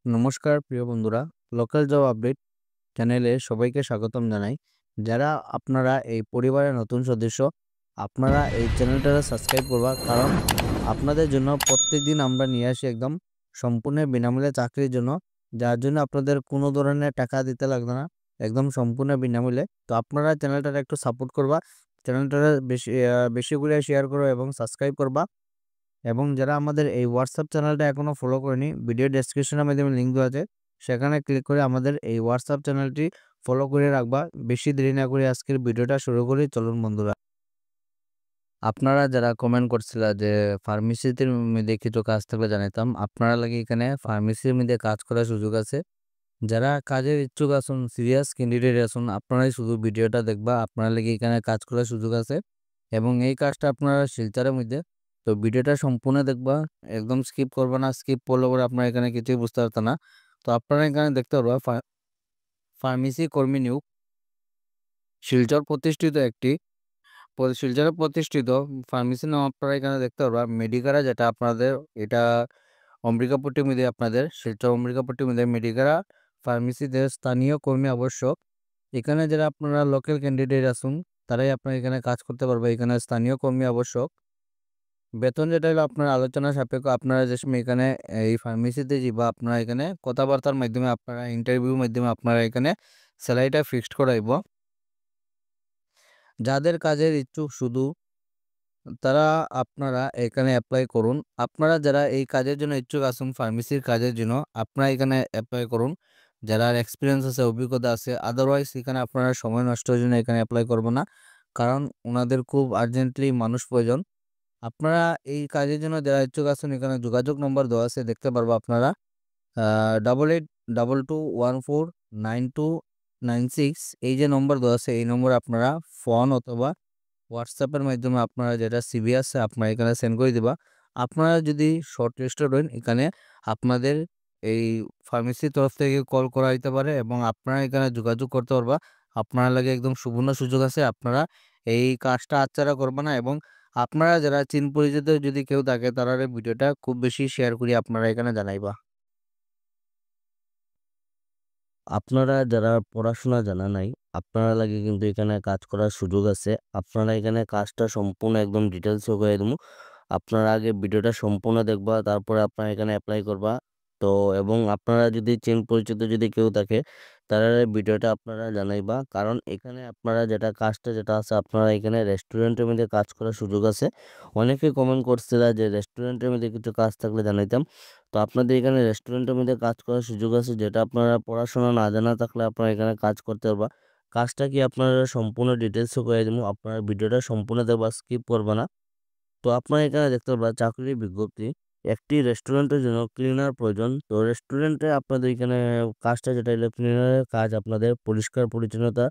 নমস্কার প্রিয় বন্ধুরা, লোকাল জব আপডেট চ্যানেলে সবাইকে স্বাগতম জানাই। যারা আপনারা এই পরিবারের নতুন সদস্য, আপনারা এই চ্যানেলটা সাবস্ক্রাইব করবা, কারণ আপনাদের জন্য প্রত্যেকদিন আমরা নিয়ে আসি একদম সম্পূর্ণ বিনামূল্যে চাকরির জন্য, যার জন্য আপনাদের কোনো ধরনের টাকা দিতে লাগবে না, একদম সম্পূর্ণ বিনামূল্যে। তো আপনারা চ্যানেলটা একটু সাপোর্ট করবা, চ্যানেলটা বেশি বেশি করে শেয়ার করো এবং সাবস্ক্রাইব করবা। এবং যারা আমাদের এই হোয়াটসঅ্যাপ চ্যানেলটা এখনো ফলো করেনি, ভিডিও ডেসক্রিপশনের মাধ্যমে লিঙ্ক দেওয়া আছে, সেখানে ক্লিক করে আমাদের এই হোয়াটসঅ্যাপ চ্যানেলটি ফলো করে রাখবা। বেশি দেরি না করে আজকের ভিডিওটা শুরু করি, চলুন বন্ধুরা। আপনারা যারা কমেন্ট করছিলা যে ফার্মেসিতে মধ্যে কিছু কাজ থাকলে জানাইতাম, আপনারা লাগে এখানে ফার্মেসির মধ্যে কাজ করার সুযোগ আছে। যারা কাজের ইচ্ছুক আছেন, সিরিয়াস ক্যান্ডিডেট আছেন, আপনারাই শুধু ভিডিওটা দেখবা, আপনারা লাগে এখানে কাজ করার সুযোগ আছে এবং এই কাজটা আপনারা শিলচরের মধ্যে। তো ভিডিওটা সম্পূর্ণ দেখবা, একদম স্কিপ করবা না, স্কিপ করলে পরে আপনারা এখানে কিছুই বুঝতে পারতেন না। তো আপনারা এখানে দেখতে পারবা ফার্মেসি কর্মী নিয়োগ, শিলচর প্রতিষ্ঠিত একটি শিলচরে প্রতিষ্ঠিত ফার্মেসি নাম আপনারা এখানে দেখতে পারবা। মেডিকারা, যেটা আপনাদের এটা অম্বিকাপট্টির মধ্যে, আপনাদের শিলচর অম্বিকাপট্টির মধ্যে মেডিকারা ফার্মেসিতে স্থানীয় কর্মী আবশ্যক। এখানে যারা আপনারা লোকাল ক্যান্ডিডেট আসুন, তারাই আপনারা এখানে কাজ করতে পারবে। এখানে স্থানীয় কর্মী আবশ্যক। বেতন যেটা হলো আপনার আলোচনা সাপেক্ষ। আপনারা যে সময় এখানে এই ফার্মেসিতে যাবা, আপনারা এখানে কথাবার্তার মাধ্যমে, আপনারা ইন্টারভিউর মাধ্যমে আপনারা এখানে স্যালারিটা ফিক্সড করাইব। যাদের কাজের ইচ্ছুক শুধু তারা আপনারা এখানে অ্যাপ্লাই করুন। আপনারা যারা এই কাজের জন্য ইচ্ছুক আছেন, ফার্মেসির কাজের জন্য, আপনারা এখানে অ্যাপ্লাই করুন। যারা এক্সপিরিয়েন্স আছে, অভিজ্ঞতা আছে, আদারওয়াইজ এখানে আপনারা সময় নষ্টের জন্য এখানে অ্যাপ্লাই করবো না, কারণ ওনাদের খুব আর্জেন্টলি মানুষ প্রয়োজন। আপনারা এই কাজের জন্য যারা ইচ্ছুক আছেন, এখানে যোগাযোগ নম্বর দেওয়া আছে, দেখতে পারবো আপনারা 8822149296, এই যে নম্বর দেওয়া আছে, এই নম্বরে আপনারা ফোন অথবা হোয়াটসঅ্যাপের মাধ্যমে আপনারা যেটা সিভি আছে আপনারা এখানে সেন্ড করে দিবা। আপনারা যদি শর্ট লিস্টেড হন, এখানে আপনাদের এই ফার্মেসির তরফ থেকে কল করা হইতে পারে এবং আপনারা এখানে যোগাযোগ করতে পারবা। আপনারা লাগে একদম সুবর্ণ সুযোগ আছে, আপনারা এই কাজটা আচ্ছাড়া করবে না। এবং আপনারা যারা চিন পরিচিত যদি কেউ থাকে, তারা ভিডিওটা খুব বেশি শেয়ার করি আপনারা এখানে জানাইবা। আপনারা যারা পড়াশোনা জানা নাই, আপনারা লাগে কিন্তু এখানে কাজ করার সুযোগ আছে। আপনারা এখানে কাজটা সম্পূর্ণ একদম ডিটেলস করে দেবো। আপনারা আগে ভিডিওটা সম্পূর্ণ দেখবা, তারপরে আপনারা এখানে অ্যাপ্লাই করবা। তো এবং আপনারা যদি চেন পরিচিত যদি কেউ থাকে, তারা ভিডিওটা আপনারা জানাইবা, কারণ এখানে আপনারা যেটা কাজটা যেটা আছে, আপনারা এখানে রেস্টুরেন্টের মধ্যে কাজ করার সুযোগ আছে। অনেকে কমেন্ট করছিল যে রেস্টুরেন্টের মধ্যে কিছু কাজ থাকলে জানাইতাম। তো আপনাদের এখানে রেস্টুরেন্টের মধ্যে কাজ করার সুযোগ আছে, যেটা আপনারা পড়াশোনা না জানা থাকলে আপনারা এখানে কাজ করতে পারবা। কাজটা কি আপনারা সম্পূর্ণ ডিটেলস করে দেবো, আপনারা ভিডিওটা সম্পূর্ণ দেখবা, স্কিপ করবা না। তো আপনারা এখানে দেখতে পারবা চাকরির বিজ্ঞপ্তি। একটি রেস্টুরেন্টের জন্য ক্লিনার প্রয়োজন। তো রেস্টুরেন্টে আপনাদের এখানে কাজটা যেটা হলো ক্লিনারের কাজ, আপনাদের পরিষ্কার পরিচ্ছন্নতা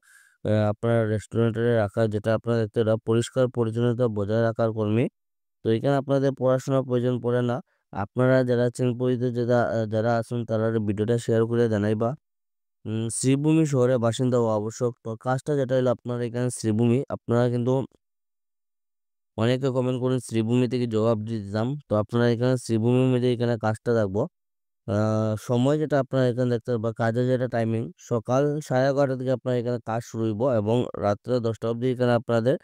আপনার রেস্টুরেন্টে রাখা, যেটা আপনারা দেখতে পারবা পরিষ্কার পরিচ্ছন্নতা বজায় রাখার কর্মী। তো এখানে আপনাদের পড়াশোনার প্রয়োজন পড়ে না। আপনারা যারা চেন পরিচিত যারা আছেন, তারা ভিডিওটা শেয়ার করে জানাইবা। শ্রীভূমি শহরে বাসিন্দা হওয়া আবশ্যক। তো কাজটা যেটা হলো আপনার এখানে শ্রীভূমি, আপনারা কিন্তু অনেকে কমেন্ট করেন শ্রীভূমি থেকে জবাব দিতাম। তো আপনারা এখানে শ্রীভূমির মধ্যে এখানে কাজটা রাখবো। সময় যেটা আপনারা এখানে দেখতে পারবা, কাজের যেটা টাইমিং, সকাল 11:30 থেকে আপনার এখানে কাজ শুরু হইব এবং রাত্রে 10টা অবধি এখানে আপনাদের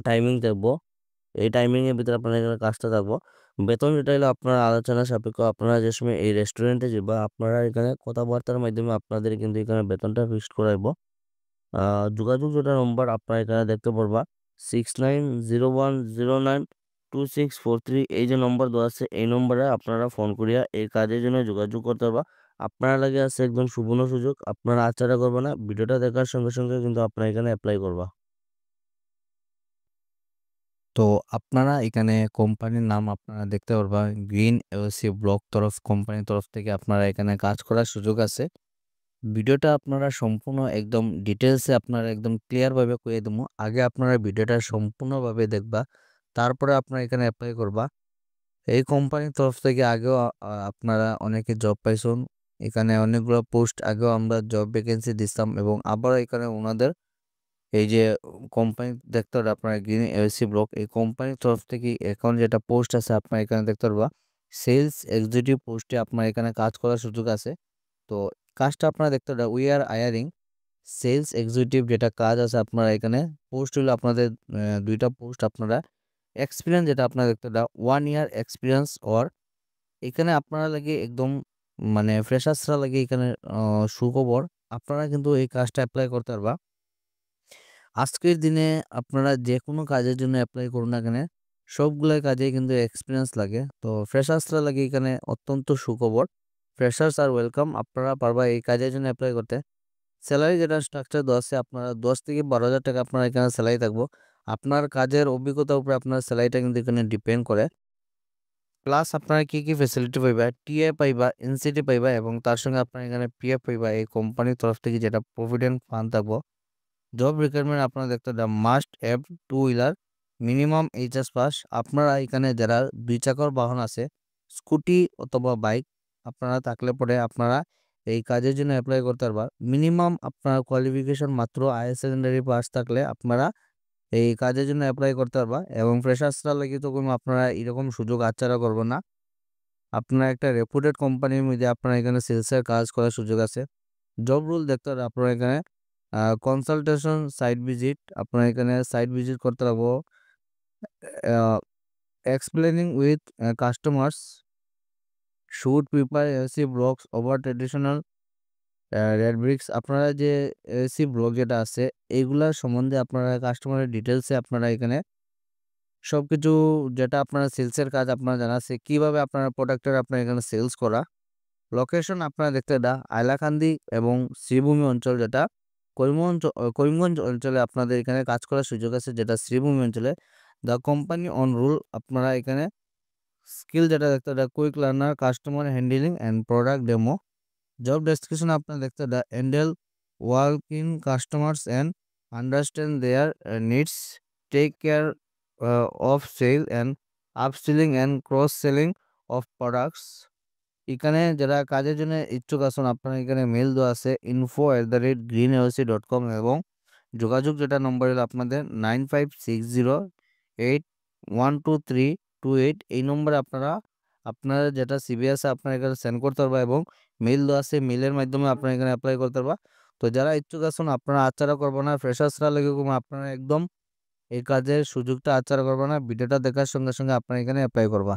টাইমিং থাকবো। এই টাইমিংয়ের ভিতরে আপনারা এখানে কাজটা থাকবো। বেতন যেটা হলো আপনার আলোচনা সাপেক্ষ। আপনারা যে সময় এই রেস্টুরেন্টে যাবা, আপনারা এখানে কথাবার্তার মাধ্যমে আপনাদের কিন্তু এখানে বেতনটা ফিক্সড করাইব। যোগাযোগ যেটা নম্বর আপনারা এখানে দেখতে পারবা 6901092643, এই যে নম্বর দেওয়া আছে, এই নম্বরে আপনারা ফোন করিয়া এই কাজের জন্য যোগাযোগ করতে পারবা। আপনারা লাগে আছে একদম সুবর্ণ সুযোগ, আপনারা আচ্ছাড়া করবে না। ভিডিওটা দেখার সঙ্গে সঙ্গে কিন্তু আপনারা এখানে অ্যাপ্লাই করবা। তো আপনারা এখানে কোম্পানির নাম আপনারা দেখতে পারবা, গ্রিন এলসি ব্লক কোম্পানির তরফ থেকে আপনারা এখানে কাজ করার সুযোগ আছে। ভিডিওটা আপনারা সম্পূর্ণ একদম ডিটেলসে আপনারা একদম ক্লিয়ারভাবে করে দেবো। আগে আপনারা ভিডিওটা সম্পূর্ণভাবে দেখবা, তারপরে আপনারা এখানে অ্যাপ্লাই করবা। এই কোম্পানির তরফ থেকে আগেও আপনারা অনেকে জব পাইছেন। এখানে অনেকগুলো পোস্ট আগেও আমরা জব ভ্যাকেন্সি দিতাম এবং আবার এখানে ওনাদের এই যে কোম্পানি দেখতে পারবেন আপনারা গ্রিন এলসি ব্লক, এই কোম্পানির তরফ থেকে এখন যেটা পোস্ট আছে আপনারা এখানে দেখতে পারবা সেলস এক্সিকিউটিভ পোস্টে আপনার এখানে কাজ করার সুযোগ আছে। তো কাজটা আপনারা দেখতে পারেন, we are hiring sales executive যেটা কাজ আছে আপনারা এখানে পোস্ট হলো আপনাদের ২টা পোস্ট আপনারা এক্সপিরিয়েন্স যেটা আপনারা দেখতে পারেন 1 ইয়ার এক্সপিরিয়েন্স অর এখানে আপনারা লাগে একদম মানে ফ্রেশার্সরা লাগে এখানে সুখবর আপনারা কিন্তু এই কাজটা এপ্লাই করতে পারবা। আজকের দিনে আপনারা যেকোনো কাজের জন্য এপ্লাই করুন না কেন সবগুলাই কাজেই কিন্তু এক্সপিরিয়েন্স লাগে। তো ফ্রেশার্সরা লাগে এখানে অত্যন্ত সুখবর। ফ্রেশার্স আর ওয়েলকাম, আপনারা পারবা এই কাজের জন্য এপ্লাই করতে। স্যালারি যেটা স্ট্রাকচার দেওয়া আছে আপনারা ১০ থেকে ১২,০০০ টাকা আপনার এখানে স্যালারি থাকবো। আপনার কাজের অভিজ্ঞতার উপরে আপনার স্যালারিটা কিন্তু এখানে ডিপেন্ড করে। প্লাস আপনারা কি ফ্যাসিলিটি পাইবা, টিএ পাইবা, এনসিটি পাইবা এবং তার সঙ্গে আপনার এখানে পিএফ পাইবা এই কোম্পানির তরফ থেকে যেটা প্রভিডেন্ট ফান্ড থাকবো। জব রিকোয়ারমেন্ট আপনারা দেখতে must have 2 wheeler minimum HS pass. আপনারা এখানে যারা ২ চাকার বাহন আছে স্কুটি অথবা বাইক আপনারা থাকলে পরে আপনারা এই কাজের জন্য এপ্লাই করতে পারবা। মিনিমাম আপনার কোয়ালিফিকেশন মাত্র হায়ার সেকেন্ডারি পাস থাকলে আপনারা এই কাজের জন্য এপ্লাই করতে পারবা এবং ফ্রেশার্সরা লাগি তো কোনো আপনারা এরকম সুযোগ হাতছাড়া করবো না। আপনারা একটা রেপুটেড কোম্পানির মধ্যে আপনারা এখানে সেলসের কাজ করার সুযোগ আছে। জব রোল দেখতে হবে আপনারা এখানে কনসালটেশন সাইট ভিজিট আপনারা এখানে সাইট ভিজিট করতে পারবো। Explaining with customers should prepare AC blocks over traditional red bricks. আপনারা যে এসি ব্লগ যেটা আছে এইগুলা সম্বন্ধে আপনারা কাস্টমারের ডিটেলসে আপনারা এখানে সবকিছু যেটা আপনারা সেলসের কাজ আপনারা জানা আছে কিভাবে আপনারা প্রোডাক্টের আপনার এখানে সেলস করা। লোকেশন আপনারা দেখতে হাইলাকান্দি এবং শ্রীভূমি অঞ্চল যেটা করিমগঞ্জ অঞ্চলে আপনাদের এখানে কাজ করার সুযোগ আছে যেটা শ্রীভূমি অঞ্চলে। দ্য কোম্পানি অন রুল আপনারা এখানে স্কিল যেটা দেখতে quick learner customer handling and product demo. Job description আপনারা দেখতে handle work in customers and understand their needs, take care of sell and upselling and cross selling of products. এখানে যারা কাজের জন্য ইচ্ছুক আছেন আপনারা এখানে মেল দেওয়া আছে info@greenaoc.com এবং যোগাযোগ যেটা নম্বর হলো আপনাদের 9560812328 এই নম্বরে আপনারা আপনার যেটা সিভি আছে আপনারা এখানে সেন্ড করতে পারবা এবং মেল দেওয়া আছে মেলের মাধ্যমে আপনারা এখানে অ্যাপ্লাই করতে পারবা। তো যারা ইচ্ছুক আছেন আপনারা আচ্ছাড়া করবো না, ফ্রেশার্সরা লাগে আপনারা একদম এই কাজের সুযোগটা আচ্ছাড়া করবো না, ভিডিওটা দেখার সঙ্গে সঙ্গে আপনারা এখানে অ্যাপ্লাই করবা।